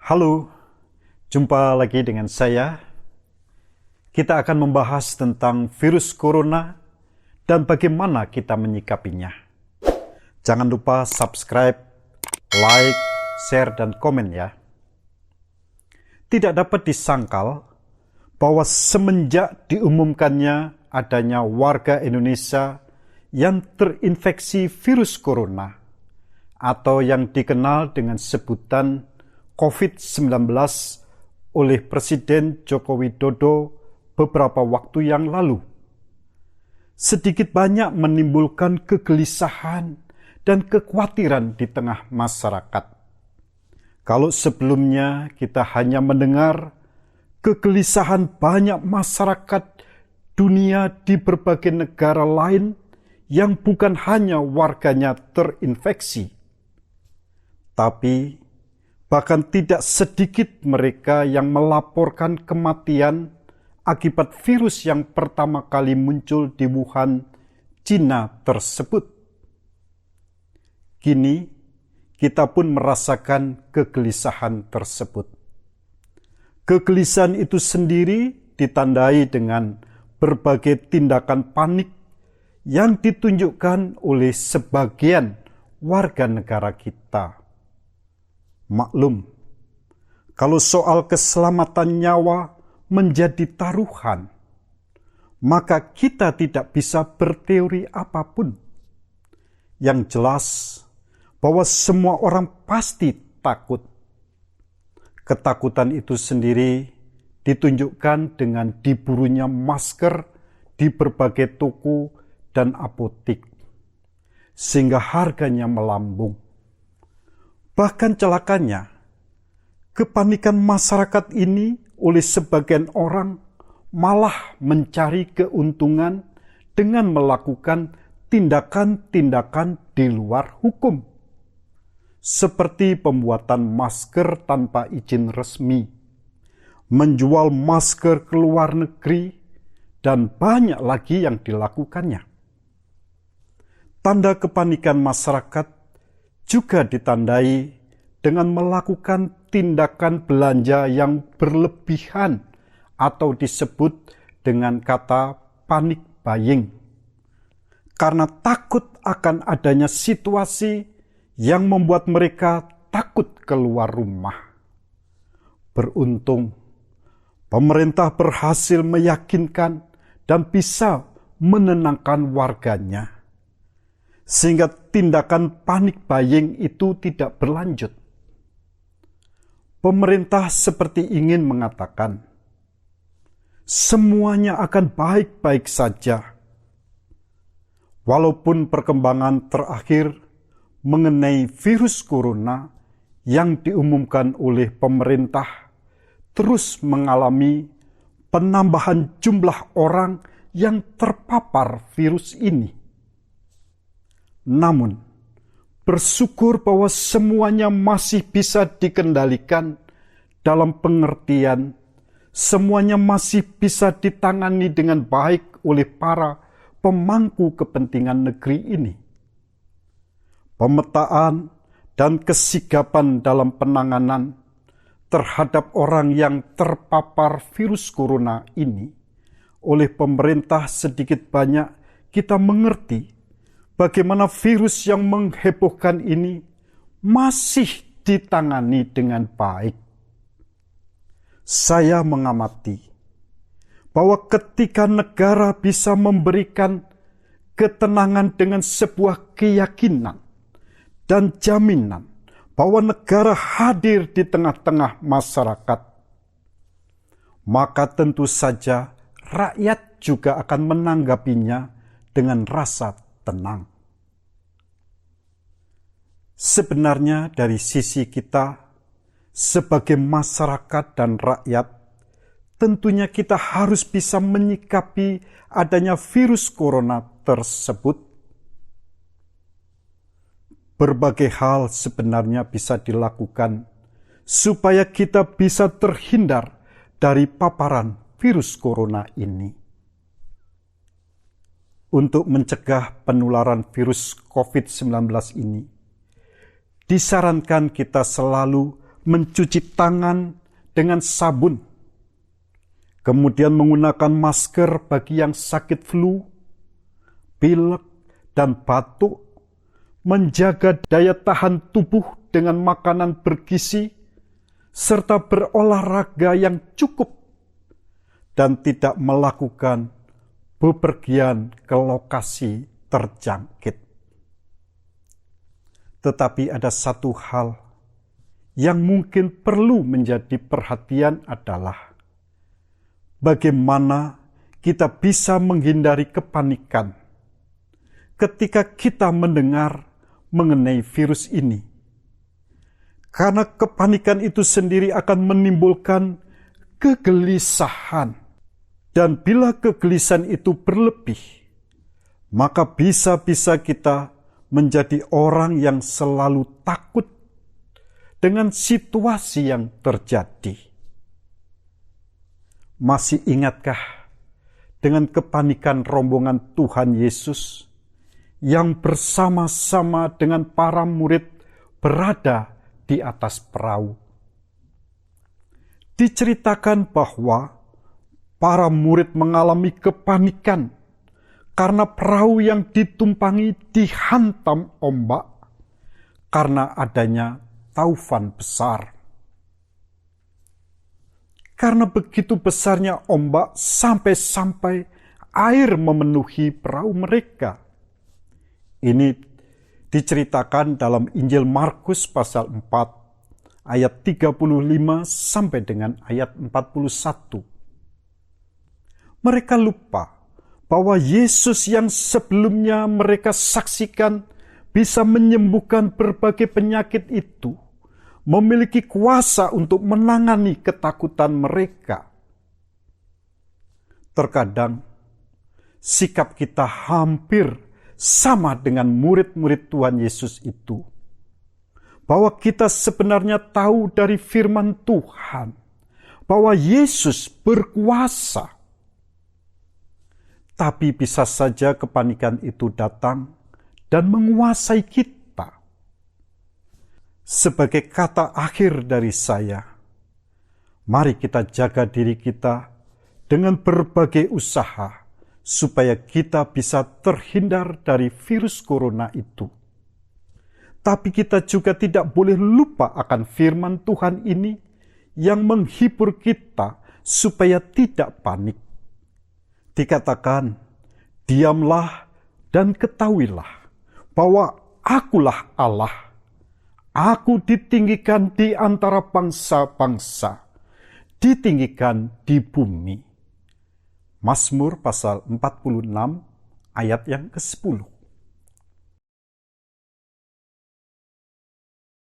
Halo, jumpa lagi dengan saya. Kita akan membahas tentang virus corona dan bagaimana kita menyikapinya. Jangan lupa subscribe, like, share, dan komen ya. Tidak dapat disangkal bahwa semenjak diumumkannya adanya warga Indonesia yang terinfeksi virus corona atau yang dikenal dengan sebutan COVID-19 oleh Presiden Joko Widodo beberapa waktu yang lalu, sedikit banyak menimbulkan kegelisahan dan kekhawatiran di tengah masyarakat. Kalau sebelumnya kita hanya mendengar kegelisahan banyak masyarakat dunia di berbagai negara lain yang bukan hanya warganya terinfeksi, tapi bahkan tidak sedikit mereka yang melaporkan kematian akibat virus yang pertama kali muncul di Wuhan, Cina tersebut. Kini, kita pun merasakan kegelisahan tersebut. Kegelisahan itu sendiri ditandai dengan berbagai tindakan panik yang ditunjukkan oleh sebagian warga negara kita. Maklum, kalau soal keselamatan nyawa menjadi taruhan, maka kita tidak bisa berteori apapun. Yang jelas, bahwa semua orang pasti takut. Ketakutan itu sendiri ditunjukkan dengan diburunya masker di berbagai toko dan apotik, sehingga harganya melambung. Bahkan celakanya, kepanikan masyarakat ini oleh sebagian orang malah mencari keuntungan dengan melakukan tindakan-tindakan di luar hukum, seperti pembuatan masker tanpa izin resmi, menjual masker ke luar negeri, dan banyak lagi yang dilakukannya. Tanda kepanikan masyarakat juga ditandai dengan melakukan tindakan belanja yang berlebihan atau disebut dengan kata panic buying, karena takut akan adanya situasi yang membuat mereka takut keluar rumah. Beruntung, pemerintah berhasil meyakinkan dan bisa menenangkan warganya, sehingga tindakan panic buying itu tidak berlanjut. Pemerintah seperti ingin mengatakan, semuanya akan baik-baik saja. Walaupun perkembangan terakhir mengenai virus corona yang diumumkan oleh pemerintah terus mengalami penambahan jumlah orang yang terpapar virus ini. Namun, bersyukur bahwa semuanya masih bisa dikendalikan dalam pengertian, semuanya masih bisa ditangani dengan baik oleh para pemangku kepentingan negeri ini. Pemetaan dan kesigapan dalam penanganan terhadap orang yang terpapar virus corona ini oleh pemerintah sedikit banyak kita mengerti bagaimana virus yang menghebohkan ini masih ditangani dengan baik. Saya mengamati bahwa ketika negara bisa memberikan ketenangan dengan sebuah keyakinan dan jaminan bahwa negara hadir di tengah-tengah masyarakat, maka tentu saja rakyat juga akan menanggapinya dengan rasa tenang. Sebenarnya dari sisi kita sebagai masyarakat dan rakyat, tentunya kita harus bisa menyikapi adanya virus corona tersebut. Berbagai hal sebenarnya bisa dilakukan supaya kita bisa terhindar dari paparan virus corona ini. Untuk mencegah penularan virus COVID-19 ini, disarankan kita selalu mencuci tangan dengan sabun, kemudian menggunakan masker bagi yang sakit flu, pilek, dan batuk, menjaga daya tahan tubuh dengan makanan bergizi, serta berolahraga yang cukup, dan tidak melakukan bepergian ke lokasi terjangkit. Tetapi ada satu hal yang mungkin perlu menjadi perhatian adalah bagaimana kita bisa menghindari kepanikan ketika kita mendengar mengenai virus ini. Karena kepanikan itu sendiri akan menimbulkan kegelisahan. Dan bila kegelisahan itu berlebih, maka bisa-bisa kita menjadi orang yang selalu takut dengan situasi yang terjadi. Masih ingatkah dengan kepanikan rombongan Tuhan Yesus yang bersama-sama dengan para murid berada di atas perahu? Diceritakan bahwa para murid mengalami kepanikan karena perahu yang ditumpangi dihantam ombak karena adanya taufan besar. Karena begitu besarnya ombak sampai-sampai air memenuhi perahu mereka. Ini diceritakan dalam Injil Markus pasal 4 ayat 35 sampai dengan ayat 41. Mereka lupa bahwa Yesus yang sebelumnya mereka saksikan bisa menyembuhkan berbagai penyakit itu, memiliki kuasa untuk menangani ketakutan mereka. Terkadang, sikap kita hampir sama dengan murid-murid Tuhan Yesus itu, bahwa kita sebenarnya tahu dari firman Tuhan, bahwa Yesus berkuasa. Tapi bisa saja kepanikan itu datang dan menguasai kita. Sebagai kata akhir dari saya, mari kita jaga diri kita dengan berbagai usaha supaya kita bisa terhindar dari virus corona itu. Tapi kita juga tidak boleh lupa akan firman Tuhan ini yang menghibur kita supaya tidak panik. Dikatakan, diamlah dan ketahuilah bahwa akulah Allah. Aku ditinggikan di antara bangsa-bangsa, ditinggikan di bumi. Mazmur pasal 46 ayat yang ke-10.